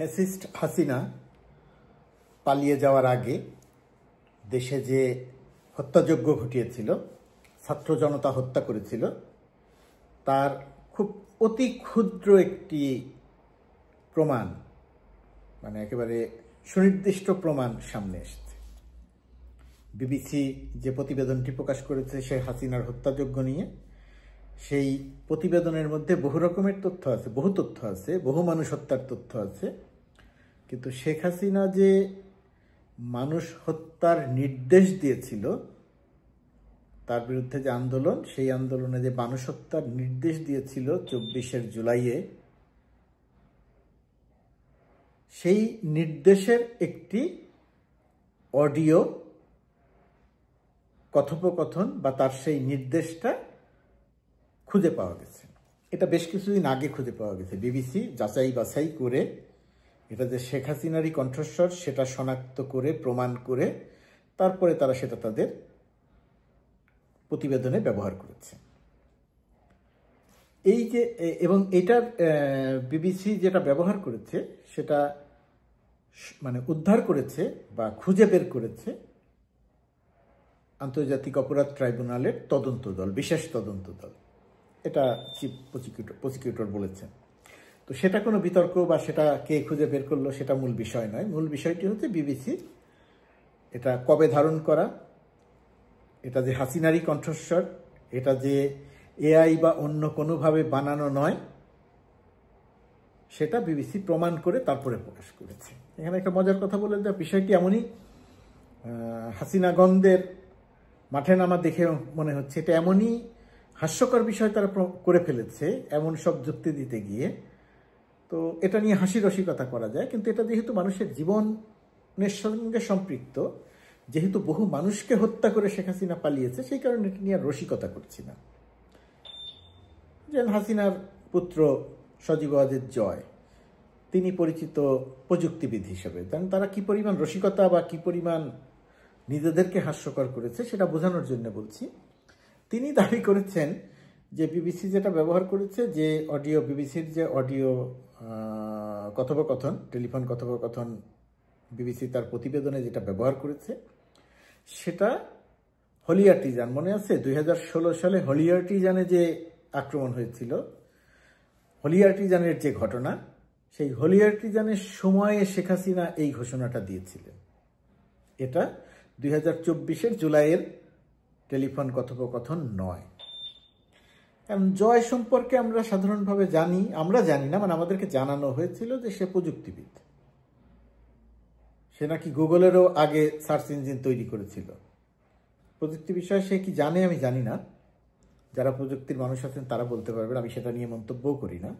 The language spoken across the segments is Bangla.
ফ্যাসিস্ট হাসিনা পালিয়ে যাওয়ার আগে দেশে যে হত্যাযজ্ঞ ঘটিয়েছিল, ছাত্র জনতা হত্যা করেছিল, তার খুব অতি ক্ষুদ্র একটি প্রমাণ, মানে একেবারে সুনির্দিষ্ট প্রমাণ সামনে এসেছে। বিবিসি যে প্রতিবেদনটি প্রকাশ করেছে সে হাসিনার হত্যাযজ্ঞ নিয়ে, সেই প্রতিবেদনের মধ্যে বহু রকমের তথ্য আছে, বহু তথ্য আছে, বহু মানুষ হত্যার তথ্য আছে। কিন্তু শেখ হাসিনা যে মানুষ হত্যার নির্দেশ দিয়েছিল, তার বিরুদ্ধে যে আন্দোলন, সেই আন্দোলনে যে মানুষ হত্যার নির্দেশ দিয়েছিল 24 জুলাইয়ে, সেই নির্দেশের একটি অডিও কথোপকথন বা তার সেই নির্দেশটা খুঁজে পাওয়া গেছে। এটা বেশ কিছুদিন আগে খুঁজে পাওয়া গেছে। বিবিসি যাচাই বাছাই করে এটা যে শেখ হাসিনারই কণ্ঠস্বর সেটা শনাক্ত করে প্রমাণ করে তারপরে তারা সেটা তাদের প্রতিবেদনে ব্যবহার করেছে। এই যে এবং এটার বিবিসি যেটা ব্যবহার করেছে সেটা মানে উদ্ধার করেছে বা খুঁজে বের করেছে আন্তর্জাতিক অপরাধ ট্রাইব্যুনালের তদন্ত দল, বিশেষ তদন্ত দল। এটা চিফ প্রসিকিউটর বলেছেন। তো সেটা কোনো বিতর্ক বা সেটা কে খুঁজে বের করলো সেটা মূল বিষয় নয়। মূল বিষয়টি হচ্ছে বিবিসি এটা কবে ধারণ করা, এটা যে হাসিনারই কণ্ঠস্বর, এটা যে এআই বা অন্য কোনোভাবে বানানো নয়, সেটা বিবিসি প্রমাণ করে তারপরে প্রকাশ করেছে। এখানে একটা মজার কথা বলে যে বিষয়টি এমনই, হাসিনাগণদের মাঠে নামা দেখে মনে হচ্ছে এটা এমনই হাস্যকর বিষয় তারা করে ফেলেছে, এমন সব যুক্তি দিতে গিয়ে। তো এটা নিয়ে হাসি রসিকতা করা যায়, কিন্তু এটা যেহেতু মানুষের জীবনের সঙ্গে সম্পৃক্ত, যেহেতু বহু মানুষকে হত্যা করে শেখ হাসিনা পালিয়েছে, সেই কারণে এটা নিয়ে রসিকতা করছি না। যেন হাসিনার পুত্র সজীব ওয়াজেদ জয়, তিনি পরিচিত প্রযুক্তিবিদ হিসেবে, তারা কি পরিমাণ রসিকতা বা কি পরিমাণ নিজেদেরকে হাস্যকর করেছে সেটা বোঝানোর জন্য বলছি। তিনি দাবি করেছেন যে বিবিসি যেটা ব্যবহার করেছে, যে অডিও, বিবিসির যে অডিও কথোপকথন, টেলিফোন কথোপকথন বিবিসি তার প্রতিবেদনে যেটা ব্যবহার করেছে, সেটা হোলি আর্টিজান, মনে আছে 2016 সালে হোলি আর্টিজানে যে আক্রমণ হয়েছিল, হোলি আর্টিজানের যে ঘটনা, সেই হোলি আর্টিজানের সময়ে শেখ হাসিনা এই ঘোষণাটা দিয়েছিলেন। এটা 2024 জুলাইয়ের টেলিফোন কথোপকথন নয়। কারণ জয় সম্পর্কে আমরা সাধারণভাবে জানি, আমরা জানি না, মানে আমাদেরকে জানানো হয়েছিল যে সে প্রযুক্তিবিদ, সে নাকি গুগলেরও আগে সার্চ ইঞ্জিন তৈরি করেছিল। প্রযুক্তি বিষয়ে সে কি জানে আমি জানি না, যারা প্রযুক্তির মানুষ আছেন তারা বলতে পারবেন, আমি সেটা নিয়ে মন্তব্যও করি না।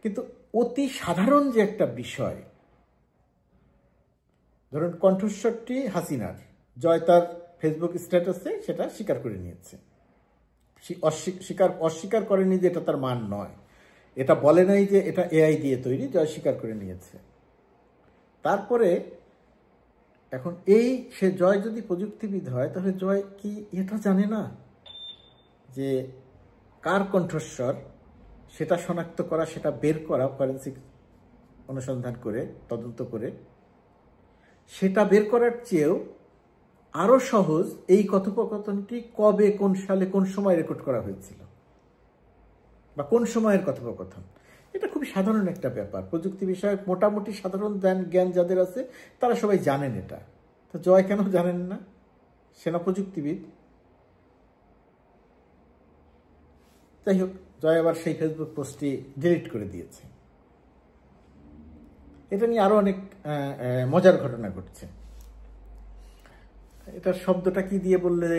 কিন্তু অতি সাধারণ যে একটা বিষয়, ধরুন কণ্ঠস্বরটি হাসিনার, জয় তার ফেসবুক স্ট্যাটাসে সেটা স্বীকার করে নিয়েছে, অস্বীকার করেনি যে এটা তার মান নয়, এটা বলে নাই যে এটা এআই দিয়ে তৈরি, জয় স্বীকার করে নিয়েছে। তারপরে এখন সে জয় যদি প্রযুক্তিবিদ হয়, তাহলে জয় কি এটা জানে না যে কার কণ্ঠস্বর সেটা শনাক্ত করা, সেটা বের করা, ফরেন্সিক অনুসন্ধান করে তদন্ত করে সেটা বের করার চেয়েও আরো সহজ এই কথোপকথনটি কবে, কোন সালে, কোন সময় রেকর্ড করা হয়েছিল বা কোন সময়ের কথোপকথন। এটা খুব সাধারণ একটা ব্যাপার। প্রযুক্তি বিষয়ক মোটামুটি সাধারণ জ্ঞান যাদের আছে তারা সবাই জানেন এটা। তো জয় কেন জানেন না? সেনা প্রযুক্তিবিদ। যাই হোক, জয় আবার সেই ফেসবুক পোস্টটি ডিলিট করে দিয়েছে। এটা নিয়ে আরো অনেক মজার ঘটনা ঘটছে। এটার শব্দটা কি দিয়ে বললে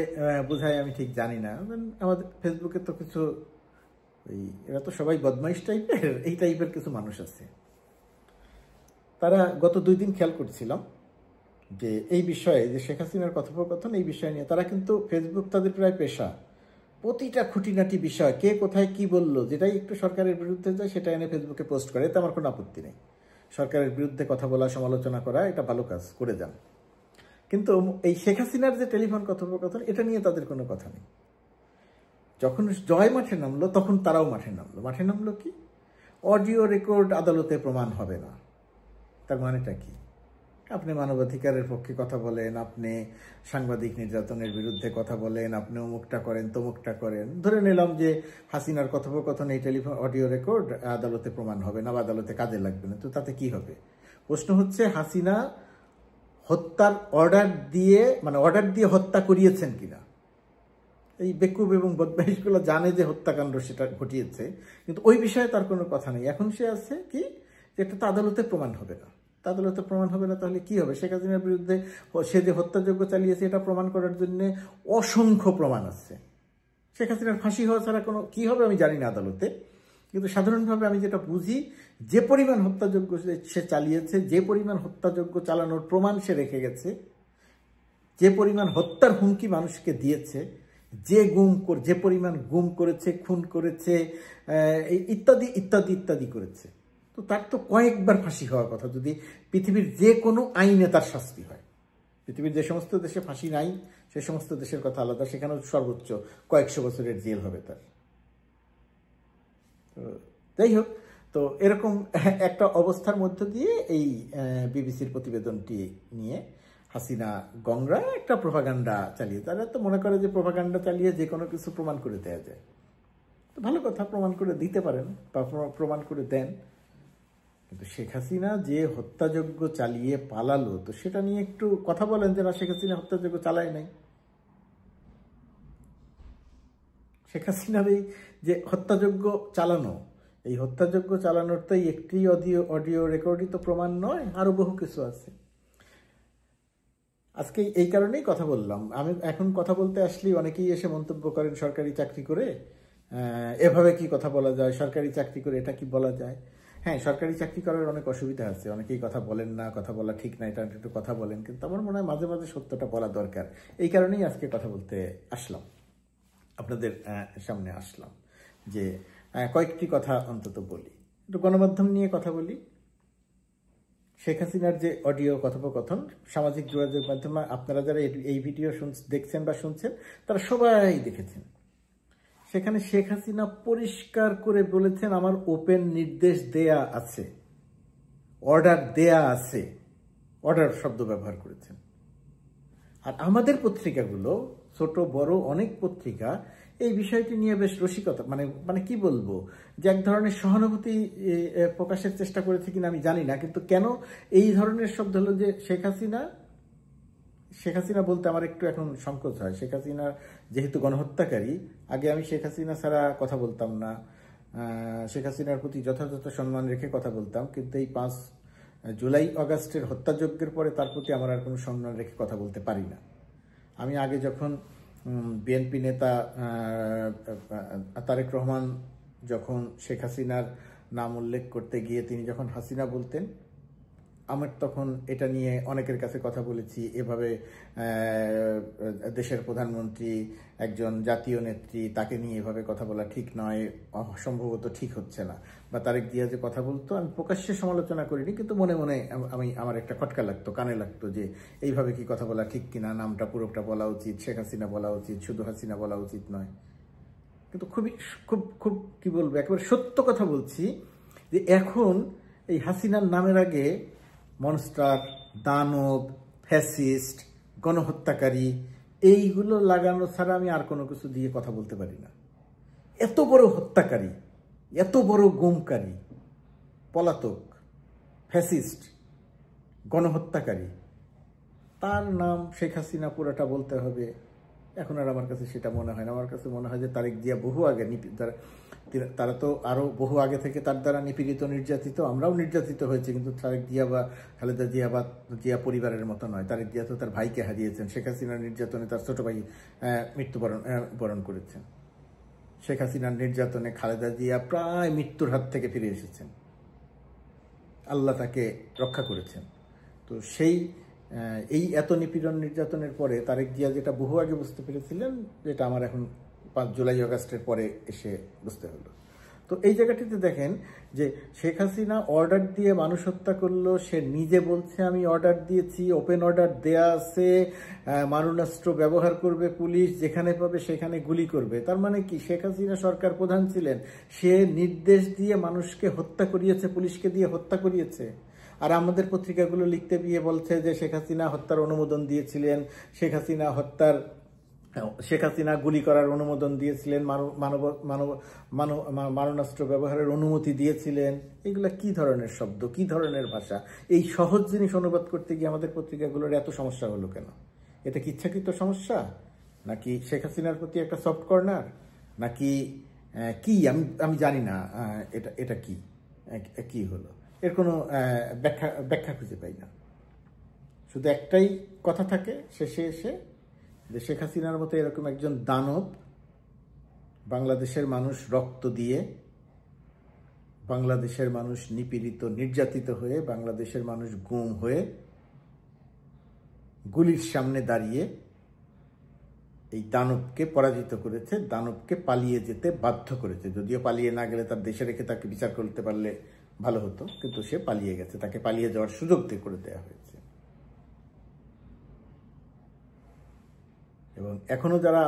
বোঝায় আমি ঠিক জানি না। আমাদের ফেসবুকে তো কিছু এরা তো সবাই বদমাইশ টাইপের, এই টাইপের কিছু মানুষ আছে। তারা গত 2 দিন খেয়াল করছিলাম যে এই বিষয়ে, যে শেখ হাসিনার কথোপকথন, এই বিষয় নিয়ে তারা কিন্তু ফেসবুক তাদের প্রায় পেশা, প্রতিটা খুঁটিনাটি বিষয়, কে কোথায় কি বললো, যেটাই একটু সরকারের বিরুদ্ধে যায় সেটা এনে ফেসবুকে পোস্ট করে। এতে আমার কোনো আপত্তি নেই, সরকারের বিরুদ্ধে কথা বলা, সমালোচনা করা, এটা ভালো কাজ, করে যান। কিন্তু এই শেখ হাসিনার যে টেলিফোন কথোপকথন, এটা নিয়ে তাদের কোনো কথা নেই। যখন জয় মাঠে নামলো তখন তারাও মাঠে নামলো। মাঠে নামলো কি? অডিও রেকর্ড আদালতে প্রমাণ হবে না, তার মানেটা কি? আপনি মানবাধিকারের পক্ষে কথা বলেন, আপনি সাংবাদিক নির্যাতনের বিরুদ্ধে কথা বলেন, আপনি অমুকটা করেন তমুকটা করেন, ধরে নিলাম যে হাসিনার কথোপকথন এই টেলিফোন অডিও রেকর্ড আদালতে প্রমাণ হবে না বা আদালতে কাজে লাগবে না, তো তাতে কি হবে? প্রশ্ন হচ্ছে হাসিনা হত্যার অর্ডার দিয়ে হত্যা করিয়েছেন কিনা। এই বেকুব এবং বদমাইশগুলো জানে যে হত্যাকাণ্ড সেটা ঘটিয়েছে, কিন্তু ওই বিষয়ে তার কোনো কথা নেই। এখন সে আছে কি, যে এটা তো আদালতে প্রমাণ হবে না। আদালতে প্রমাণ হবে না, তাহলে কি হবে? শেখ হাসিনার বিরুদ্ধে সে যে হত্যাযজ্ঞ চালিয়েছে এটা প্রমাণ করার জন্য অসংখ্য প্রমাণ আছে। শেখ হাসিনার ফাঁসি হওয়া ছাড়া কোনো কি হবে আমি জানি না আদালতে, কিন্তু সাধারণভাবে আমি যেটা বুঝি, যে পরিমাণ হত্যাযজ্ঞ সে চালিয়েছে, যে পরিমাণ হত্যাযজ্ঞ চালানোর প্রমাণ সে রেখে গেছে, যে পরিমাণ হত্যার হুমকি মানুষকে দিয়েছে, যে পরিমাণ গুম করেছে, খুন করেছে, ইত্যাদি ইত্যাদি ইত্যাদি করেছে, তো তার তো কয়েকবার ফাঁসি হওয়ার কথা যদি পৃথিবীর যে কোনো আইনে তার শাস্তি হয়। পৃথিবীর যে সমস্ত দেশে ফাঁসি নাই সে সমস্ত দেশের কথা আলাদা, সেখানেও সর্বোচ্চ কয়েকশো বছরের জেল হবে তার। তো যাই হোক, তো এরকম একটা অবস্থার মধ্য দিয়ে এই বিবিসির প্রতিবেদনটি নিয়ে হাসিনা গংরা একটা প্রোপাগান্ডা চালিয়ে, তারা তো মনে করে যে প্রোপাগান্ডা চালিয়ে যে কোনো কিছু প্রমাণ করে দেওয়া যায়। তো ভালো কথা, প্রমাণ করে দিতে পারেন বা প্রমাণ করে দেন, কিন্তু শেখ হাসিনা যে হত্যাযজ্ঞ চালিয়ে পালালো, তো সেটা নিয়ে একটু কথা বলেন যে না, শেখ হাসিনা হত্যাযজ্ঞ চালায় নাই। শেখ হাসিনার এই যে হত্যাযজ্ঞ চালানো, এই হত্যাযজ্ঞ চালানোর তো একটি অডিও রেকর্ডই তো প্রমাণ নয়, আরো বহু কিছু আছে। আজকে এই কারণেই কথা বললাম। আমি এখন কথা বলতে আসলেই অনেকেই এসে মন্তব্য করেন সরকারি চাকরি করে এভাবে কি কথা বলা যায়, সরকারি চাকরি করে এটা কি বলা যায়। হ্যাঁ, সরকারি চাকরি করার অনেক অসুবিধা আছে, অনেকেই কথা বলেন না, কথা বলা ঠিক না, এটা একটু কথা বলেন, কিন্তু আমার মনে হয় মাঝে মাঝে সত্যটা বলা দরকার। এই কারণেই আজকে কথা বলতে আসলাম, আপনাদের সামনে আসলাম, যে কয়েকটি কথা অন্তত বলি, একটু গণমাধ্যম নিয়ে কথা বলি। শেখ হাসিনার যে অডিও কথোপকথন সামাজিক যোগাযোগ মাধ্যমে আপনারা যারা এই ভিডিও দেখছেন বা শুনছেন তারা সবাই দেখেছেন। সেখানে শেখ হাসিনা পরিষ্কার করে বলেছেন, আমার ওপেন নির্দেশ দেয়া আছে, অর্ডার দেয়া আছে, অর্ডার শব্দ ব্যবহার করেছেন। আর আমাদের পত্রিকাগুলো, ছোট বড় অনেক পত্রিকা, এই বিষয়টি নিয়ে বেশ রসিকতা, মানে কি বলবো, যে এক ধরনের সহানুভূতি প্রকাশের চেষ্টা করেছে কিনা আমি জানি না, কিন্তু কেন এই ধরনের শব্দ হলো যে শেখ হাসিনা বলতে আমার একটু এখন সংকোচ হয়। শেখ হাসিনা যেহেতু গণহত্যাকারী, আগে আমি শেখ হাসিনা ছাড়া কথা বলতাম না, শেখ হাসিনার প্রতি যথাযথ সম্মান রেখে কথা বলতাম, কিন্তু এই 5 জুলাই আগস্টের হত্যাযজ্ঞের পরে তার প্রতি আমার আর কোনো সম্মান রেখে কথা বলতে পারি না। আমি আগে যখন বিএনপি নেতা তারেক রহমান যখন শেখ হাসিনার নাম উল্লেখ করতে গিয়ে তিনি যখন হাসিনা বলতেন, আমার তখন এটা নিয়ে অনেকের কাছে কথা বলেছি, এভাবে দেশের প্রধানমন্ত্রী, একজন জাতীয় নেত্রী, তাকে নিয়ে এভাবে কথা বলা ঠিক নয়, সম্ভবত ঠিক হচ্ছে না। বা তারেক জিয়া যে কথা বলতো, আমি প্রকাশ্যে সমালোচনা করিনি, কিন্তু মনে মনে আমার একটা খটকা লাগতো, কানে লাগতো, যে এইভাবে কি কথা বলা ঠিক কিনা, নামটা পুরোটা বলা উচিত, শেখ হাসিনা বলা উচিত, শুধু হাসিনা বলা উচিত নয়। কিন্তু খুব কি বলবো, একেবারে সত্য কথা বলছি যে এখন এই হাসিনার নামের আগে মনস্টার, দানব, ফ্যাসিস্ট, গণহত্যাকারী এইগুলো লাগানো ছাড়া আমি আর কোনো কিছু দিয়ে কথা বলতে পারি না। এত বড় হত্যাকারী, এত বড় গুমকারী, পলাতক, ফ্যাসিস্ট, গণহত্যাকারী, তার নাম শেখ হাসিনা পুরোটা বলতে হবে, এখন আর আমার কাছে সেটা মনে হয় না। আমার কাছে মনে হয় যে তারেক জিয়া বহু আগে, তারা তো আরও বহু আগে থেকে তার দ্বারা নিপীড়িত, নির্যাতিত, আমরাও নির্যাতিত হয়েছে, কিন্তু তারেক জিয়া বা খালেদা জিয়া বা জিয়া পরিবারের মতো নয়। তারেক জিয়া তো তার ভাইকে হারিয়েছেন, শেখ হাসিনার নির্যাতনে তার ছোট ভাই মৃত্যুবরণ করেছেন, শেখ হাসিনার নির্যাতনে খালেদা জিয়া প্রায় মৃত্যুর হাত থেকে ফিরে এসেছেন, আল্লাহ তাকে রক্ষা করেছেন। তো এই এত নিপীড়ন নির্যাতনের পরে তারেক জিয়া যেটা বহু আগে বুঝতে পেরেছিলেন, যেটা আমার এখন 5 জুলাই আগস্টের পরে এসে বুঝতে হলো। তো এই জায়গাটিতে দেখেন যে শেখ হাসিনা অর্ডার দিয়ে মানুষ হত্যা করলো, সে নিজে বলছে আমি অর্ডার দিয়েছি, ওপেন অর্ডার দেয়া আছে, মারণাস্ত্র ব্যবহার করবে পুলিশ, যেখানে পাবে সেখানে গুলি করবে। তার মানে কি, শেখ হাসিনা সরকার প্রধান ছিলেন, সে নির্দেশ দিয়ে মানুষকে হত্যা করিয়েছে, পুলিশকে দিয়ে হত্যা করিয়েছে। আর আমাদের পত্রিকাগুলো লিখতে গিয়ে বলছে যে শেখ হাসিনা হত্যার অনুমোদন দিয়েছিলেন, শেখ হাসিনা গুলি করার অনুমোদন দিয়েছিলেন, মারণাস্ত্র ব্যবহারের অনুমতি দিয়েছিলেন। এগুলা কি ধরনের শব্দ, কি ধরনের ভাষা? এই সহজ জিনিস অনুবাদ করতে গিয়ে আমাদের পত্রিকাগুলোর এত সমস্যা হলো কেন? এটা কি ইচ্ছাকৃত সমস্যা, নাকি শেখ হাসিনার প্রতি একটা সফট কর্নার, নাকি কি? আমি জানি না এটা কি হলো। এর কোনো ব্যাখ্যা খুঁজে পাই না। শুধু একটাই কথা থাকে শেষে এসে, যে শেখ হাসিনার মতো এরকম একজন দানব বাংলাদেশের মানুষ রক্ত দিয়ে, বাংলাদেশের মানুষ নিপীড়িত নির্যাতিত হয়ে, বাংলাদেশের মানুষ গুম হয়ে গুলির সামনে দাঁড়িয়ে এই দানবকে পরাজিত করেছে, দানবকে পালিয়ে যেতে বাধ্য করেছে। যদিও পালিয়ে না গেলে তার দেশে রেখে তাকে বিচার করতে পারলে ভালো হতো, কিন্তু সে পালিয়ে গেছে, তাকে পালিয়ে যাওয়ার সুযোগ করে দেওয়া হয়েছে। এবং এখনো যারা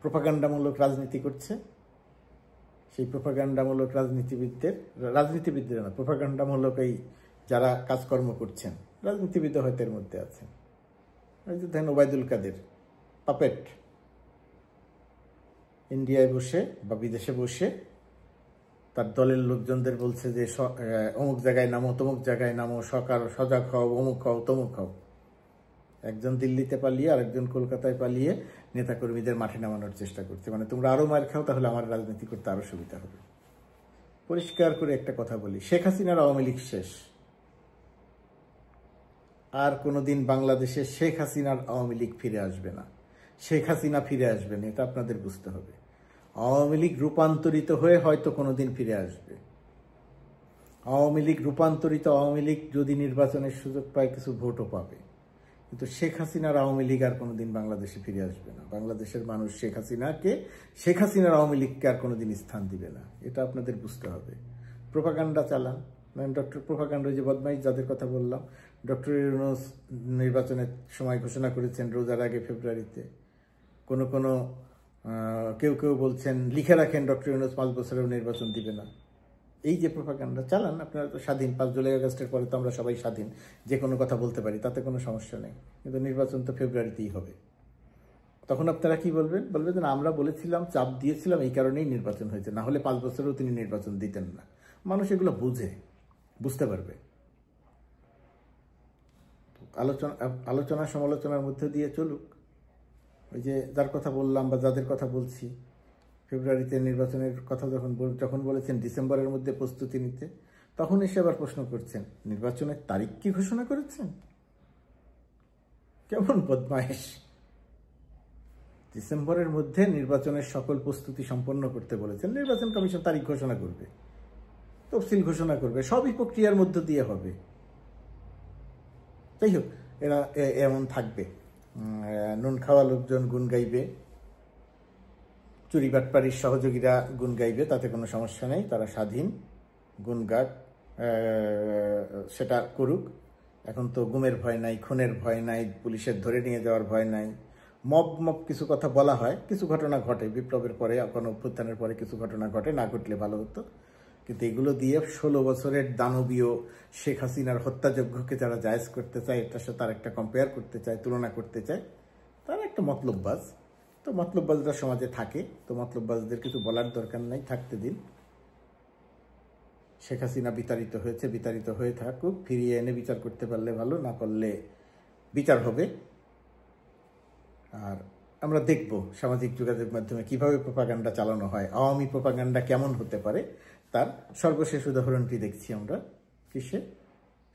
প্রোপাগান্ডামূলক রাজনীতি করছে, সেই প্রোপাগান্ডামূলক রাজনীতিবিদদের না, প্রোপাগান্ডামূলক এই যারা কাজকর্ম করছেন, রাজনীতিবিদ হয়তো এর মধ্যে আছেন। এই যে দেখেন ওবায়দুল কাদের পাপেট, ইন্ডিয়ায় বসে বা বিদেশে বসে তার দলের লোকজনদের বলছে যে অমুক জায়গায় নামো, তমুক জায়গায় নামো, সজাগ হও, অমুক হও, তমুক হও। একজন দিল্লিতে পালিয়ে আর একজন কলকাতায় পালিয়ে নেতাকর্মীদের মাঠে নামানোর চেষ্টা করছে। মানে তোমরা আরো মার খাও, তাহলে আমার রাজনীতি করতে আরো সুবিধা হবে। পরিষ্কার করে একটা কথা বলি, শেখ হাসিনার আওয়ামী লীগ শেষ। আর কোনোদিন বাংলাদেশে শেখ হাসিনার আওয়ামী লীগ ফিরে আসবে না, শেখ হাসিনা ফিরে আসবে না, এটা আপনাদের বুঝতে হবে। আওয়ামী লীগ রূপান্তরিত হয়ে হয়তো কোনোদিন ফিরে আসবে। আওয়ামী লীগ রূপান্তরিত আওয়ামী লীগ যদি নির্বাচনের সুযোগ পায়, কিছু ভোটও পাবে, কিন্তু শেখ হাসিনার আওয়ামী লীগ আর কোনোদিন বাংলাদেশে ফিরে আসবে না। বাংলাদেশের মানুষ শেখ হাসিনার আওয়ামী লীগকে আর কোনোদিন স্থান দিবে না, এটা আপনাদের বুঝতে হবে। প্রোপাগান্ডা চালান, প্রোপাগান্ডা যে বদমাইশ যাদের কথা বললাম, ডক্টর ইউনূস নির্বাচনের সময় ঘোষণা করেছেন রোজার আগে ফেব্রুয়ারিতে। কেউ বলছেন লিখে রাখেন ডক্টর ইউনূস 5 বছরেও নির্বাচন দিবে না। এই যে প্রোপাগান্ডা চালান, আপনারা তো স্বাধীন, 5 জুলাই আগস্টের পরে তো আমরা সবাই স্বাধীন, যে কোনো কথা বলতে পারি, তাতে কোনো সমস্যা নেই। কিন্তু নির্বাচন তো ফেব্রুয়ারিতেই হবে। তখন আপনারা কি বলবেন? বলবেন যে আমরা বলেছিলাম, চাপ দিয়েছিলাম, এই কারণেই নির্বাচন হয়েছে, না হলে 5 বছরেও তিনি নির্বাচন দিতেন না। মানুষ এগুলো বুঝতে পারবে। আলোচনা সমালোচনার মধ্যে দিয়ে চলুক। ওই যে যার কথা বললাম বা যাদের কথা বলছি, ফেব্রুয়ারিতে নির্বাচনের কথা যখন বলেছেন ডিসেম্বরের মধ্যে প্রস্তুতি নিতে, তখন এসে আবার প্রশ্ন করছেন নির্বাচনের তারিখ কি ঘোষণা করেছেন? কেমন বদমাইশ! ডিসেম্বরের মধ্যে নির্বাচনের সকল প্রস্তুতি সম্পন্ন করতে বলেছেন। নির্বাচন কমিশন তারিখ ঘোষণা করবে, তফসিল ঘোষণা করবে, সবই প্রক্রিয়ার মধ্য দিয়ে হবে। যাই হোক, এরা এমন থাকবে। নুন খাওয়া লোকজন গুণ গাইবে, চুরি বাটপাড়ির সহযোগীরা গুণ গাইবে, তাতে কোনো সমস্যা নেই, তারা স্বাধীন, গুণ গাক, সেটা করুক। এখন তো গুমের ভয় নাই, খুনের ভয় নাই, পুলিশের ধরে নিয়ে যাওয়ার ভয় নাই। মব কিছু কথা বলা হয়, কিছু ঘটনা ঘটে, বিপ্লবের পরে, কোনো অভ্যুত্থানের পরে কিছু ঘটনা ঘটে, না ঘটলে ভালো হতো। কিন্তু এগুলো দিয়ে 16 বছরের দানবীয় শেখ হাসিনার হত্যাযজ্ঞকে যারা জায়েজ করতে চায়, এটার সাথে তার একটা কম্পেয়ার করতে চায়, তুলনা করতে চায়, তারা একটা মতলববাজ। তো মতলববাজরা সমাজে থাকে, তো মতলববাজদের কিছু বলার দরকার নাই, থাকতে দিন। শেখ হাসিনা বিতাড়িত হয়েছে, বিতাড়িত হয়ে থাকুক, ফিরিয়ে এনে বিচার করতে পারলে ভালো, না পারলে বিচার হবে। আর আমরা দেখব সামাজিক যোগাযোগ মাধ্যমে কিভাবে প্রোপাগান্ডা চালানো হয়, আওয়ামী প্রোপাগান্ডা কেমন হতে পারে, তার সর্বশেষ উদাহরণটি দেখছি আমরা। কিসে?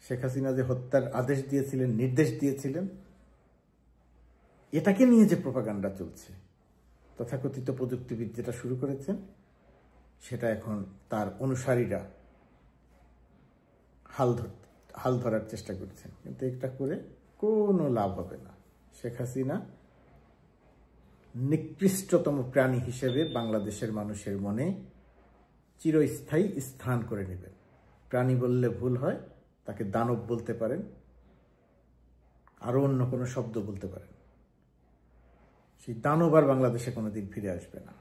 শেখ হাসিনা যে হত্যার আদেশ দিয়েছিলেন, নির্দেশ দিয়েছিলেন, এটাকে নিয়ে যে প্রোপাগান্ডা চলছে, তথাকথিত প্রযুক্তিবিদ যেটা শুরু করেছেন, সেটা এখন তার অনুসারীরা হাল ধরার চেষ্টা করছেন। কিন্তু এটা করে কোনো লাভ হবে না। শেখ হাসিনা নিকৃষ্টতম প্রাণী হিসেবে বাংলাদেশের মানুষের মনে চিরস্থায়ী স্থান করে নেবেন। প্রাণী বললে ভুল হয়, তাকে দানব বলতে পারেন, আরো অন্য কোনো শব্দ বলতে পারেন। সেই দানব আর বাংলাদেশে কোনোদিন ফিরে আসবে না।